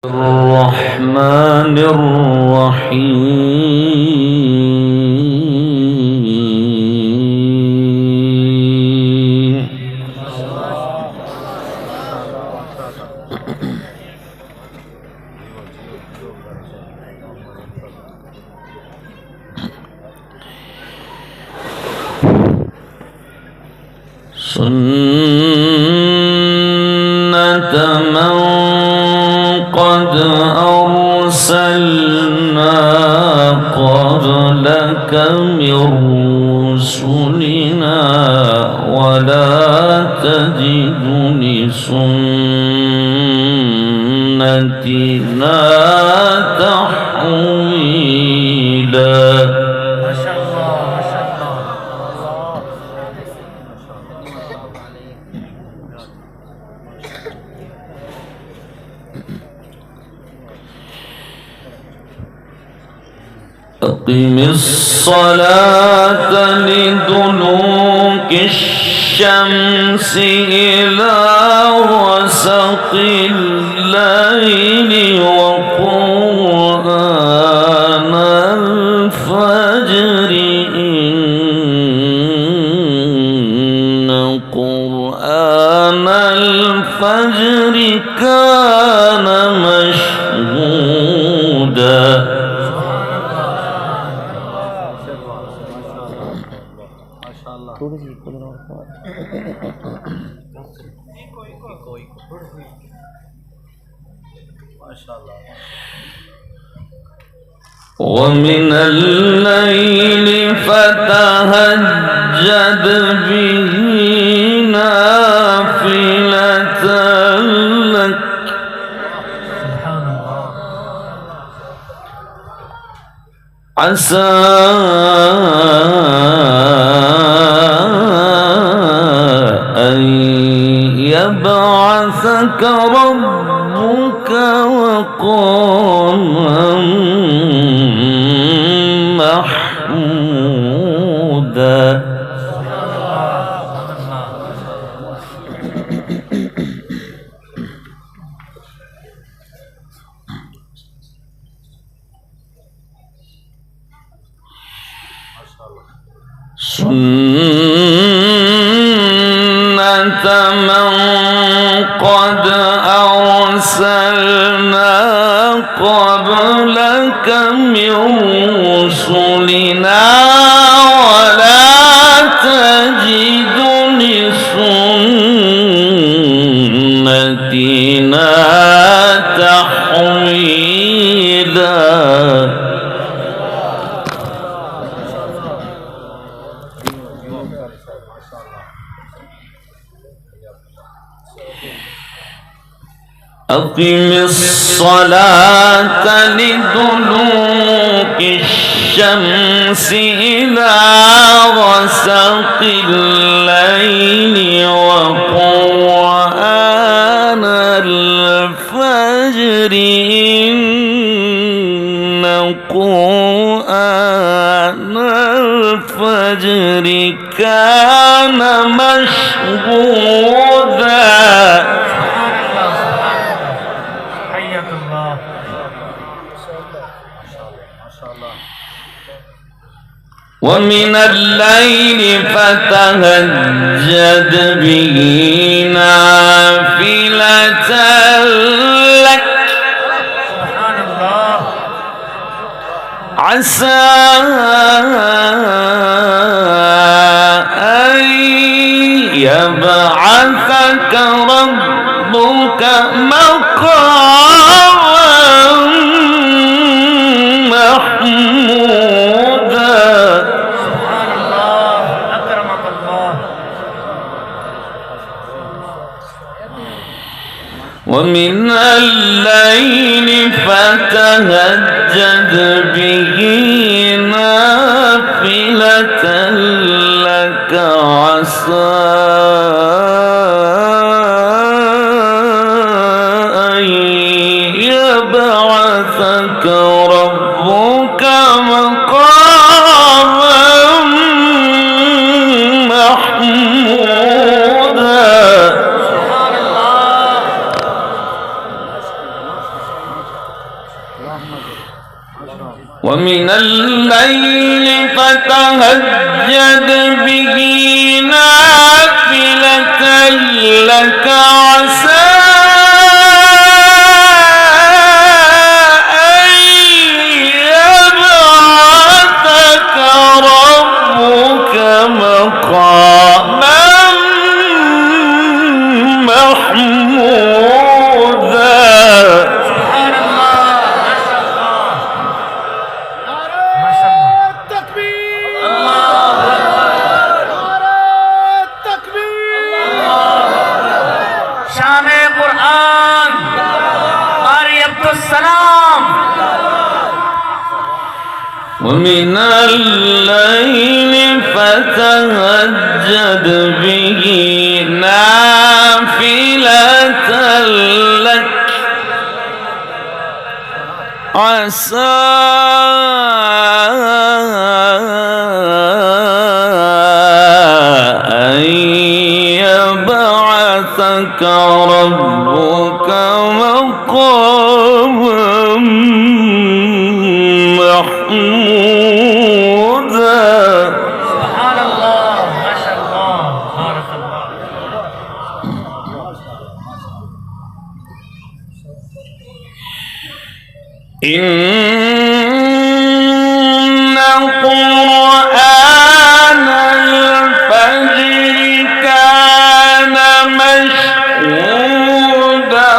الرحمن الرحيم. سنة من قد أرسلنا قبلك من رسلنا ولا تجد لسنتنا تحويلا. أقم الصلاة لدلوك الشمس إلى غسق الليل وقرآن الفجر إن قرآن الفجر كان مشهودا. ومن الليل فتهجد به نافلة لك عسى أن يبعثك ربك مقاما محمودا. سنة من قد أرسلنا قبلك من رسلنا ولا تجد لسنتنا تحويلا. أقم الصلاة لدلوك الشمس إلى غسق الليل وقرآن الفجر إن قرآن الفجر كان مشهودا. ومن الليل فتهجد به نافلة لك عسى أن يبعثك ربك مقاما محمودا. ومن الليل فتهجد به نافلة لك عسى أن يبعثك ربك مقاما محمودا. ومن الليل فتهجد به نافلة لك عسى أن يبعثك ربك مقاما محمودا. ومن الليل فتهجد به نافلة لك عسى أن يبعثك ربك مقاما محمودا. سبحان الله ما شاء الله بارك الله. إن قرآن الفجر كان مشهودا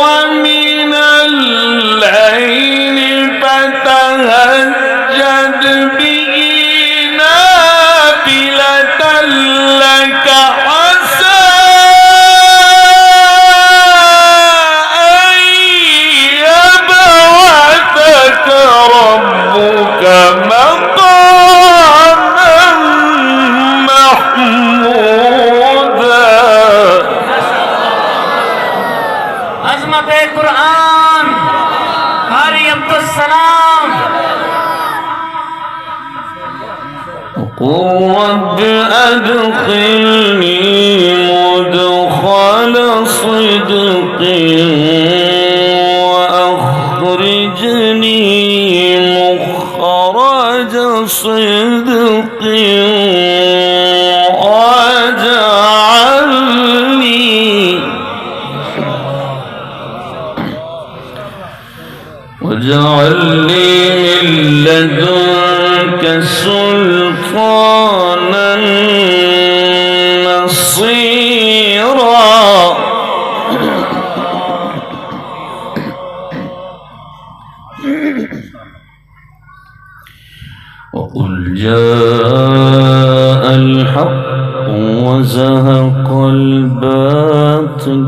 ومن الليل فتهجد به نافلة لك عسى أن يبعثك ربك مقاما محمودا. عظمت قرآن قاری عبدالسلام. قل رب أدخلني مدخل صدق وأخرجني مخرج صدق واجعل لي من لدنك سلطانا نصيرا. وقل جاء الحق وزهق الباطل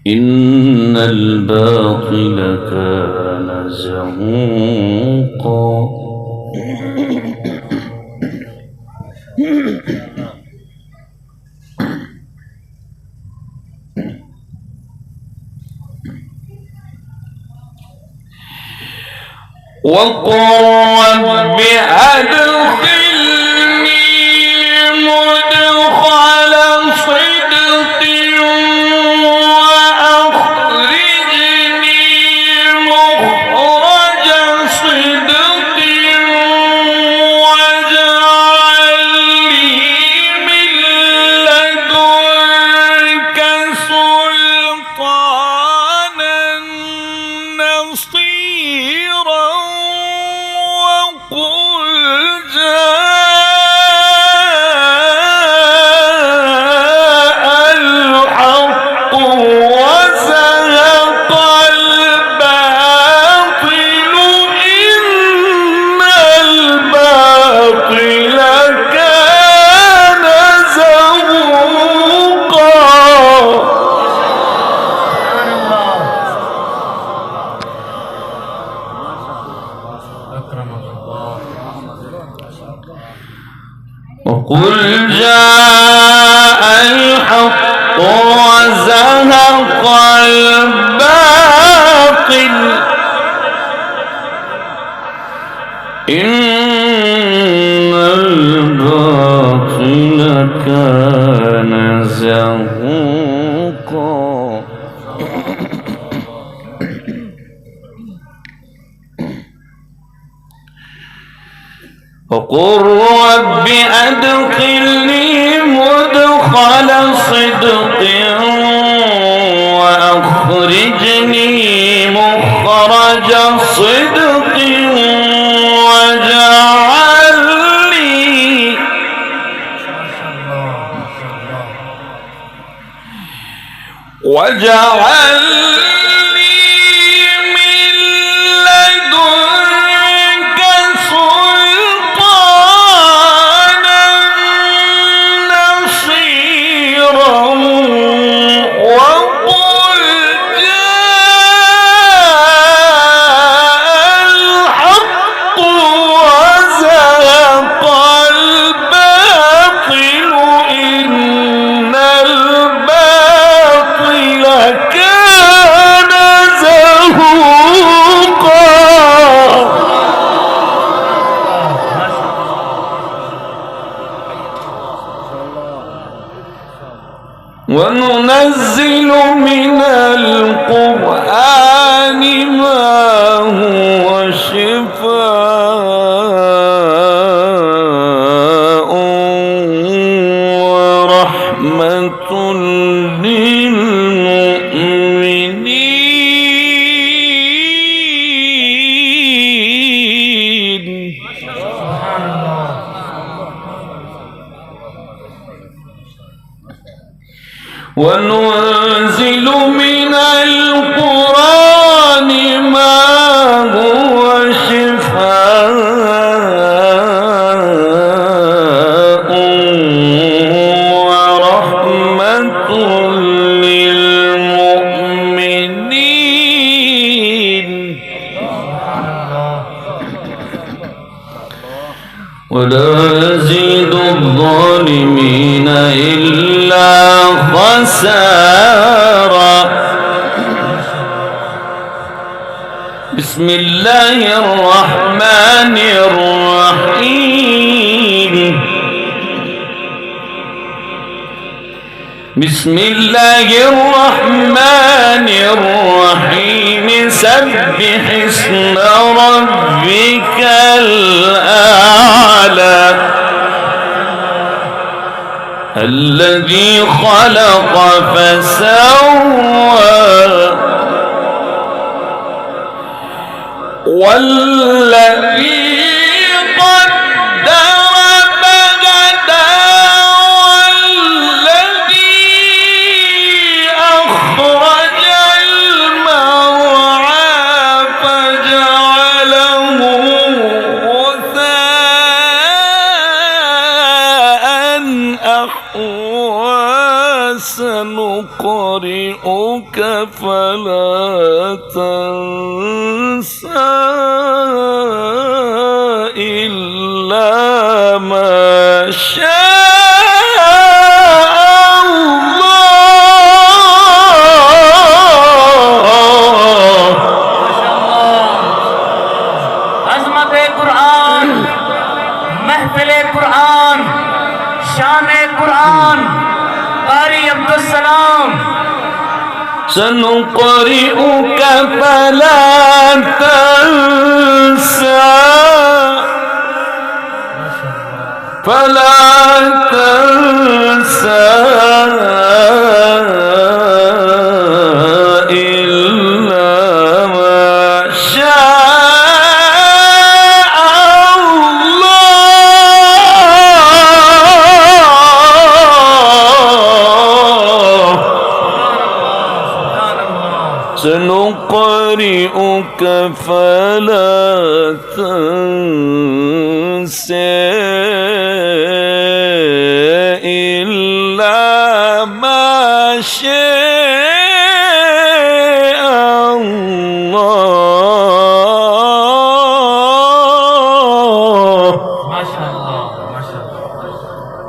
إن الباطل كان زهوقا. وقل رب أدخلني مدخل صدق وأخرجني مخرج صدق واجعل لي من لدنك سلطانا نصيرا. وقل جاء زهوقا وقل رب أدخلني مدخل صدق وأخرجني مخرج صدق واجعل لي من لدنك سلطانا نصيرا وقل جاء الحق وزهق الباطل إن الباطل كان زهوقا وننزل من القرآن ما هو شفاء ورحمة للمؤمنين وننزل من القرآن ما هو شفاء ورحمة للمؤمنين ولا يزيد الظالمين إلا خسارا بسم الله الرحمن الرحيم بسم الله الرحمن الرحيم سبح اسم ربك الأعلى الذي خلق فسوى والذي قدر فهدى والذي أخرج المرعى فجعله غثاء أحوى سنقرئك فلا تنسى إلا ما شاء الله. عظمت قرآن، محفل قرآن، شان قرآن، قاری عبدالسلام. سنقرئك فلا تنسى إلا ما شاء الله. سنقرئك فلا تنسى إلا ما شاء الله. ما شاء الله ما شاء الله.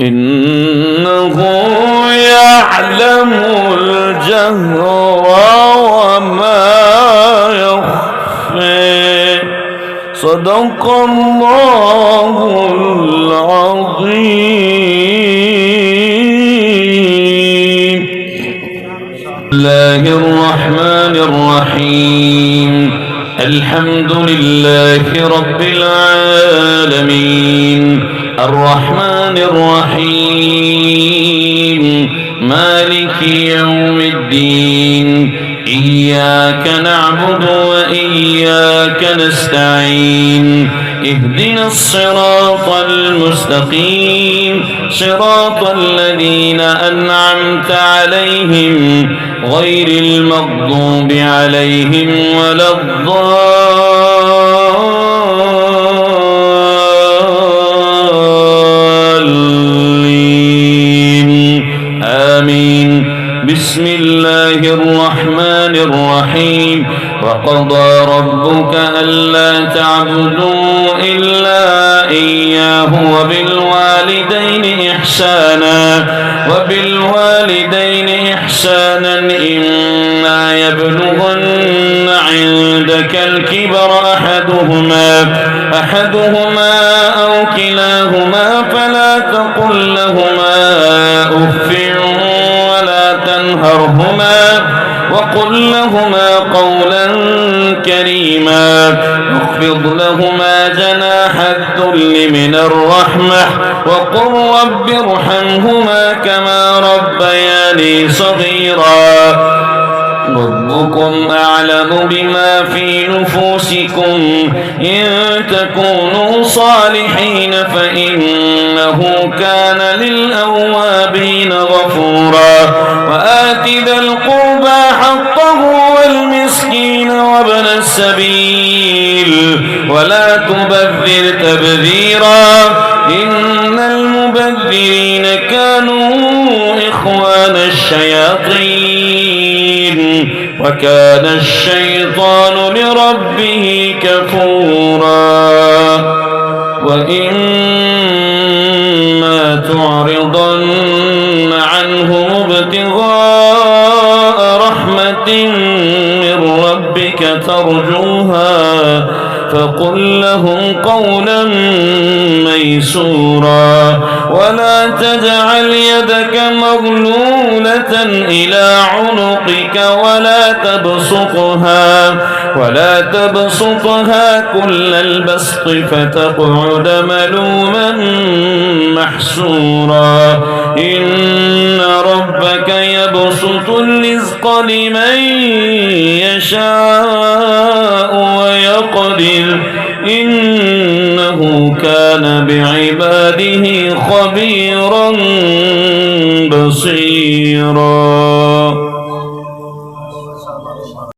إنه يعلم الجهر وما يخفي صدق الله العظيم. الله الرحمن الرحيم الحمد لله رب العالمين الرحمن الرحيم مالك يوم الدين إياك نعبد وإياك نستعين اهدنا الصراط المستقيم صراط الذين أنعمت عليهم غير المغضوب عليهم ولا الضالين آمين بسم الله الرحمن الرحيم وقضى ربك ألا تعبدوا إلا إياه وبالوالدين إحسانا إما يبلغن عندك الكبر أحدهما أو كلاهما فلا تقل لهما أف ولا تنهرهما وقل لهما قولا كريما واخفض لهما جناح الذل من الرحمة وقل رب ارحمهما كما ربياني صغيرا ربكم أعلم بما في نفوسكم إن تكونوا صالحين فإنه كان للأوابين غفورا وآت ذا القربى حقه والمسكين وابن السبيل ولا تبذر تبذيرا إن المبذرين كانوا إخوان الشياطين وكان الشيطان لربه كفورا وإما تعرضن عنهم ابتغاء رحمة من ربك ترجوها فقل لهم قولا ميسورا ولا تجعل يدك مغلولة إلى عنقك ولا تبسطها كل البسط فتقعد ملوما محسورا إن ربك يبسط الرزق لمن يشاء ويقدر إنه كان بعباده خبيرا بصيرا.